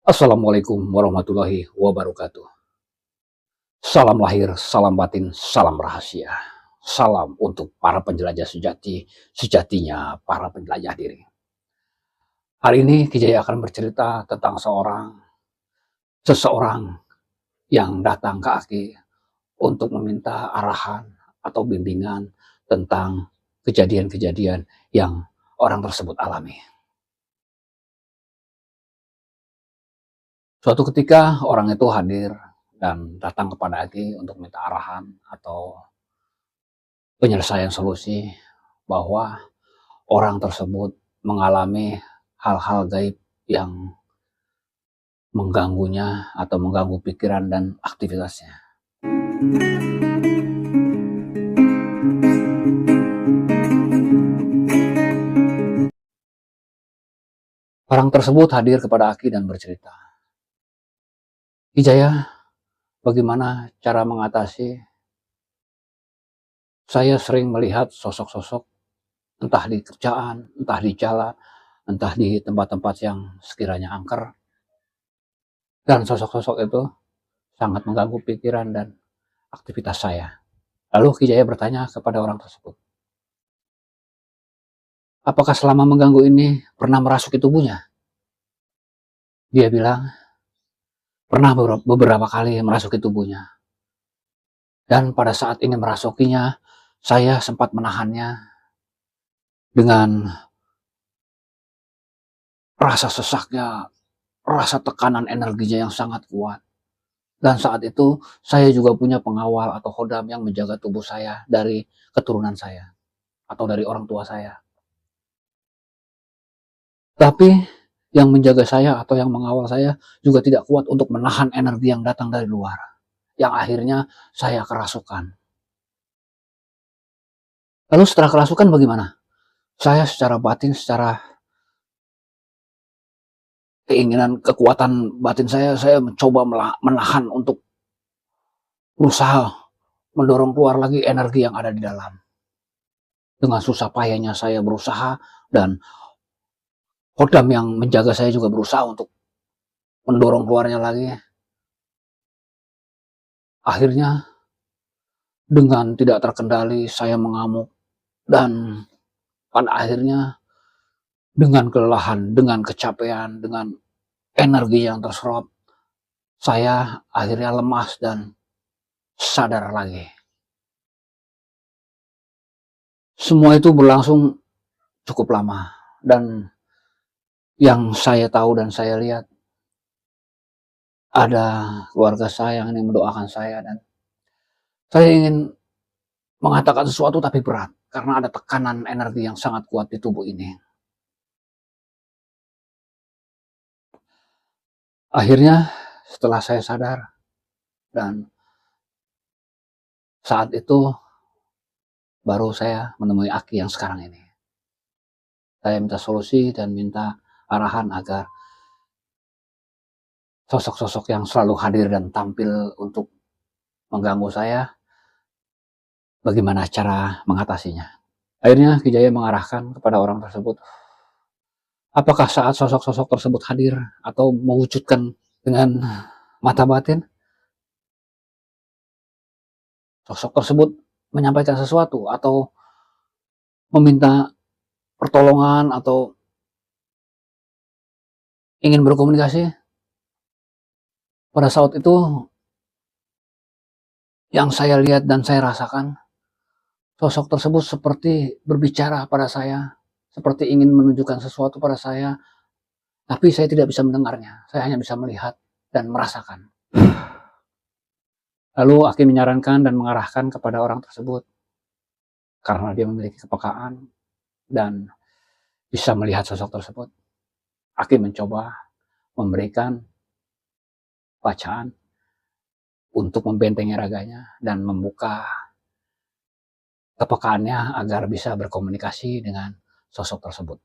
Assalamualaikum warahmatullahi wabarakatuh. Salam lahir, salam batin, salam rahasia. Salam untuk para penjelajah sejatinya para penjelajah diri. Hari ini Kijaya akan bercerita tentang seseorang yang datang ke Aki untuk meminta arahan atau bimbingan tentang kejadian-kejadian yang orang tersebut alami. Suatu ketika orang itu hadir dan datang kepada Aki untuk minta arahan atau penyelesaian solusi bahwa orang tersebut mengalami hal-hal gaib yang mengganggunya atau mengganggu pikiran dan aktivitasnya. Orang tersebut hadir kepada Aki dan bercerita, "Kijaya, bagaimana cara mengatasi? Saya sering melihat sosok-sosok entah di kerjaan, entah di jalan, entah di tempat-tempat yang sekiranya angker. Dan sosok-sosok itu sangat mengganggu pikiran dan aktivitas saya." Lalu Kijaya bertanya kepada orang tersebut, "Apakah selama mengganggu ini pernah merasuki tubuhnya?" Dia bilang, "Pernah beberapa kali merasuki tubuhnya. Dan pada saat ini merasukinya, saya sempat menahannya dengan rasa sesaknya, rasa tekanan energinya yang sangat kuat. Dan saat itu saya juga punya pengawal atau khodam yang menjaga tubuh saya dari keturunan saya atau dari orang tua saya. Tapi yang menjaga saya atau yang mengawal saya juga tidak kuat untuk menahan energi yang datang dari luar. Yang akhirnya saya kerasukan. Lalu setelah kerasukan bagaimana? Saya secara batin, secara keinginan, kekuatan batin saya mencoba menahan untuk berusaha mendorong keluar lagi energi yang ada di dalam. Dengan susah payahnya saya berusaha dan khodam yang menjaga saya juga berusaha untuk mendorong keluarnya lagi. Akhirnya dengan tidak terkendali saya mengamuk dan pada akhirnya dengan kelelahan, dengan kecapean, dengan energi yang terserap, saya akhirnya lemas dan sadar lagi. Semua itu berlangsung cukup lama dan yang saya tahu dan saya lihat ada keluarga saya yang ingin mendoakan saya dan saya ingin mengatakan sesuatu tapi berat karena ada tekanan energi yang sangat kuat di tubuh ini. Akhirnya setelah saya sadar dan saat itu baru saya menemui Aki yang sekarang ini. Saya minta solusi dan minta arahan agar sosok-sosok yang selalu hadir dan tampil untuk mengganggu saya, bagaimana cara mengatasinya. Akhirnya Kijaya mengarahkan kepada orang tersebut, apakah saat sosok-sosok tersebut hadir atau mewujudkan dengan mata batin, sosok tersebut menyampaikan sesuatu atau meminta pertolongan atau ingin berkomunikasi? Pada saat itu yang saya lihat dan saya rasakan, sosok tersebut seperti berbicara pada saya, seperti ingin menunjukkan sesuatu pada saya, tapi saya tidak bisa mendengarnya. Saya hanya bisa melihat dan merasakan. Lalu Aki menyarankan dan mengarahkan kepada orang tersebut karena dia memiliki kepekaan dan bisa melihat sosok tersebut. Aki mencoba memberikan bacaan untuk membentengi raganya dan membuka kepekaannya agar bisa berkomunikasi dengan sosok tersebut.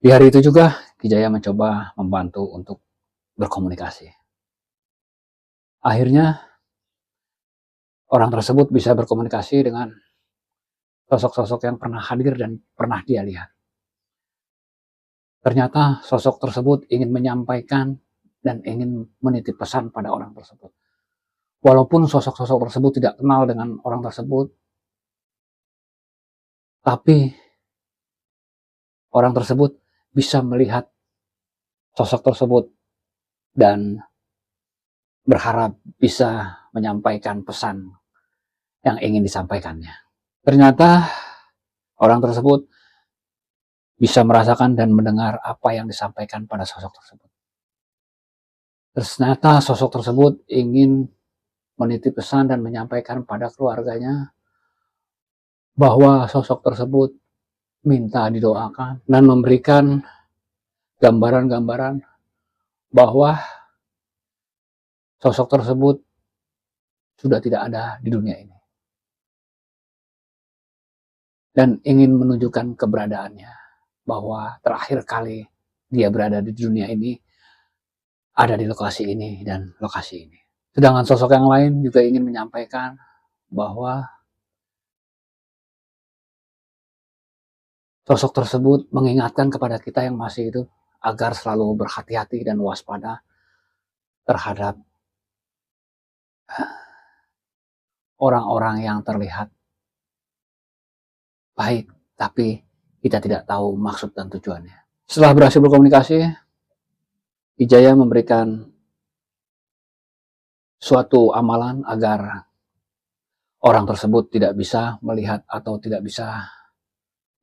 Di hari itu juga Kijaya mencoba membantu untuk berkomunikasi. Akhirnya orang tersebut bisa berkomunikasi dengan sosok-sosok yang pernah hadir dan pernah dia lihat. Ternyata sosok tersebut ingin menyampaikan dan ingin menitip pesan pada orang tersebut. Walaupun sosok-sosok tersebut tidak kenal dengan orang tersebut, tapi orang tersebut bisa melihat sosok tersebut dan berharap bisa menyampaikan pesan yang ingin disampaikannya. Ternyata orang tersebut bisa merasakan dan mendengar apa yang disampaikan pada sosok tersebut. Ternyata sosok tersebut ingin menitip pesan dan menyampaikan pada keluarganya bahwa sosok tersebut minta didoakan dan memberikan gambaran-gambaran bahwa sosok tersebut sudah tidak ada di dunia ini dan ingin menunjukkan keberadaannya, bahwa terakhir kali dia berada di dunia ini ada di lokasi ini dan lokasi ini. Sedangkan sosok yang lain juga ingin menyampaikan bahwa sosok tersebut mengingatkan kepada kita yang masih hidup agar selalu berhati-hati dan waspada terhadap orang-orang yang terlihat baik, tapi kita tidak tahu maksud dan tujuannya. Setelah berhasil berkomunikasi, Wijaya memberikan suatu amalan agar orang tersebut tidak bisa melihat atau tidak bisa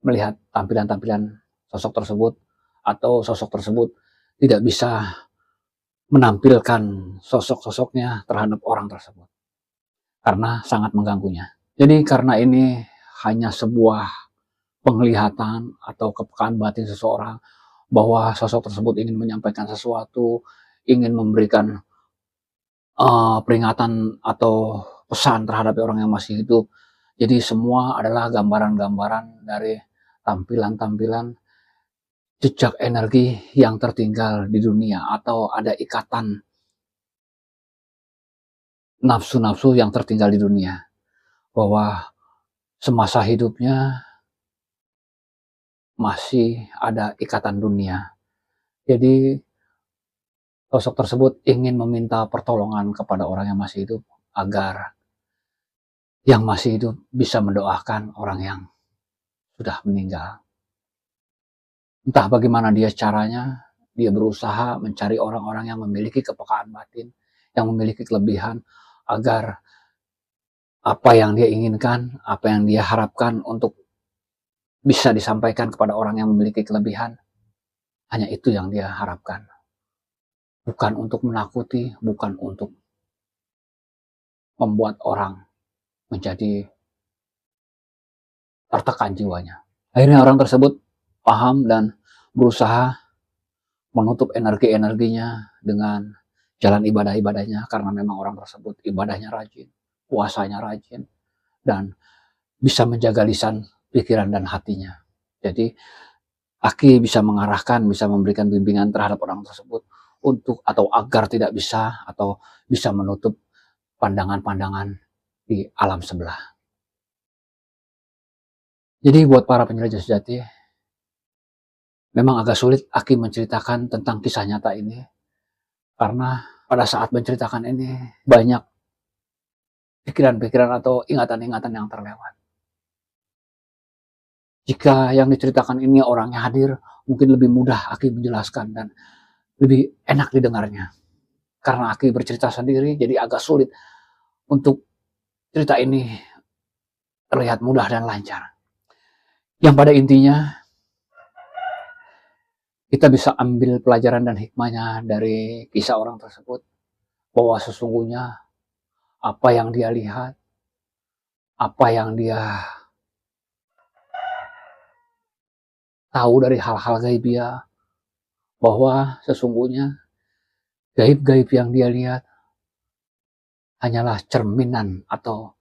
melihat tampilan-tampilan sosok tersebut, atau sosok tersebut tidak bisa menampilkan sosok-sosoknya terhadap orang tersebut karena sangat mengganggunya. Jadi karena ini hanya sebuah penglihatan atau kepekaan batin seseorang bahwa sosok tersebut ingin menyampaikan sesuatu, ingin memberikan peringatan atau pesan terhadap orang yang masih hidup. Jadi semua adalah gambaran-gambaran dari tampilan-tampilan jejak energi yang tertinggal di dunia, atau ada ikatan nafsu-nafsu yang tertinggal di dunia, bahwa semasa hidupnya masih ada ikatan dunia. Jadi sosok tersebut ingin meminta pertolongan kepada orang yang masih hidup agar yang masih hidup bisa mendoakan orang yang sudah meninggal. Entah bagaimana dia caranya, dia berusaha mencari orang-orang yang memiliki kepekaan batin, yang memiliki kelebihan, agar apa yang dia inginkan, apa yang dia harapkan untuk bisa disampaikan kepada orang yang memiliki kelebihan, hanya itu yang dia harapkan. Bukan untuk menakuti, bukan untuk membuat orang menjadi tertekan jiwanya. Akhirnya orang tersebut paham dan berusaha menutup energi-energinya dengan jalan ibadah-ibadahnya, karena memang orang tersebut ibadahnya rajin, puasanya rajin, dan bisa menjaga lisan, pikiran, dan hatinya. Jadi Aki bisa mengarahkan, bisa memberikan bimbingan terhadap orang tersebut untuk atau agar tidak bisa atau bisa menutup pandangan-pandangan di alam sebelah. Jadi buat para penjelajah sejati, memang agak sulit Aki menceritakan tentang kisah nyata ini, karena pada saat menceritakan ini banyak pikiran-pikiran atau ingatan-ingatan yang terlewat. Jika yang diceritakan ini orangnya hadir, mungkin lebih mudah Aki menjelaskan dan lebih enak didengarnya. Karena Aki bercerita sendiri, jadi agak sulit untuk cerita ini terlihat mudah dan lancar. Yang pada intinya, kita bisa ambil pelajaran dan hikmahnya dari kisah orang tersebut, bahwa sesungguhnya apa yang dia lihat, apa yang dia tahu dari hal-hal gaibia, bahwa sesungguhnya gaib-gaib yang dia lihat hanyalah cerminan atau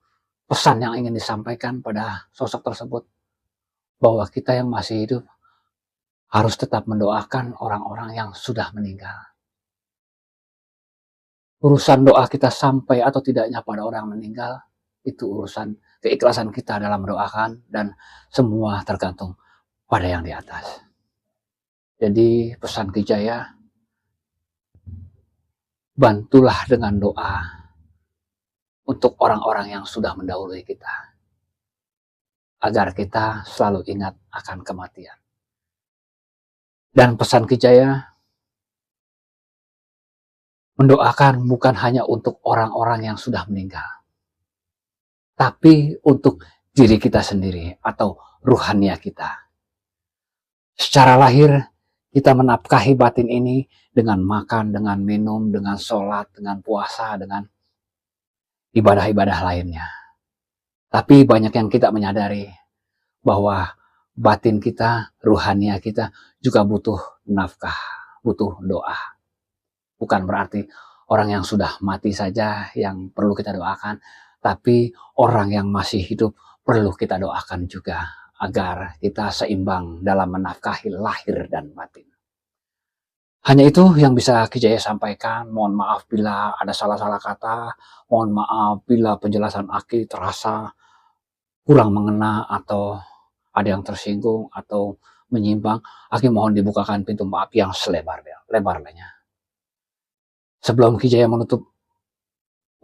pesan yang ingin disampaikan pada sosok tersebut, bahwa kita yang masih hidup harus tetap mendoakan orang-orang yang sudah meninggal. Urusan doa kita sampai atau tidaknya pada orang meninggal, itu urusan keikhlasan kita dalam mendoakan, dan semua tergantung pada yang di atas. Jadi pesan Ki Jaya, bantulah dengan doa untuk orang-orang yang sudah mendahului kita, agar kita selalu ingat akan kematian. Dan pesan Ki Jaya, mendoakan bukan hanya untuk orang-orang yang sudah meninggal, tapi untuk diri kita sendiri atau ruhania kita. Secara lahir, kita menafkahi batin ini dengan makan, dengan minum, dengan sholat, dengan puasa, dengan ibadah-ibadah lainnya. Tapi banyak yang kita menyadari bahwa batin kita, ruhania kita juga butuh nafkah, butuh doa. Bukan berarti orang yang sudah mati saja yang perlu kita doakan, tapi orang yang masih hidup perlu kita doakan juga agar kita seimbang dalam menafkahi lahir dan batin. Hanya itu yang bisa Ki Jaya sampaikan. Mohon maaf bila ada salah-salah kata, mohon maaf bila penjelasan Aki terasa kurang mengena atau ada yang tersinggung atau menyimpang. Aki mohon dibukakan pintu maaf yang selebar-lebarnya. Sebelum Ki Jaya menutup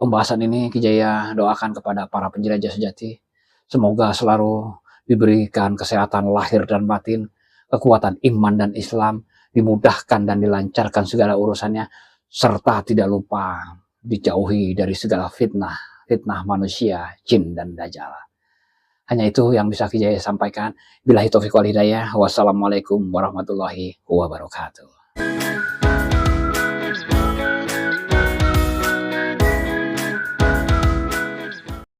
pembahasan ini, Ki Jaya doakan kepada para penjelajah sejati, semoga selalu diberikan kesehatan lahir dan batin, kekuatan iman dan Islam, dimudahkan dan dilancarkan segala urusannya, serta tidak lupa dijauhi dari segala fitnah manusia, jin dan dajjal. Hanya itu yang bisa Ki Jaya sampaikan. Billahi taufiq wal hidayah. Wassalamualaikum warahmatullahi wabarakatuh.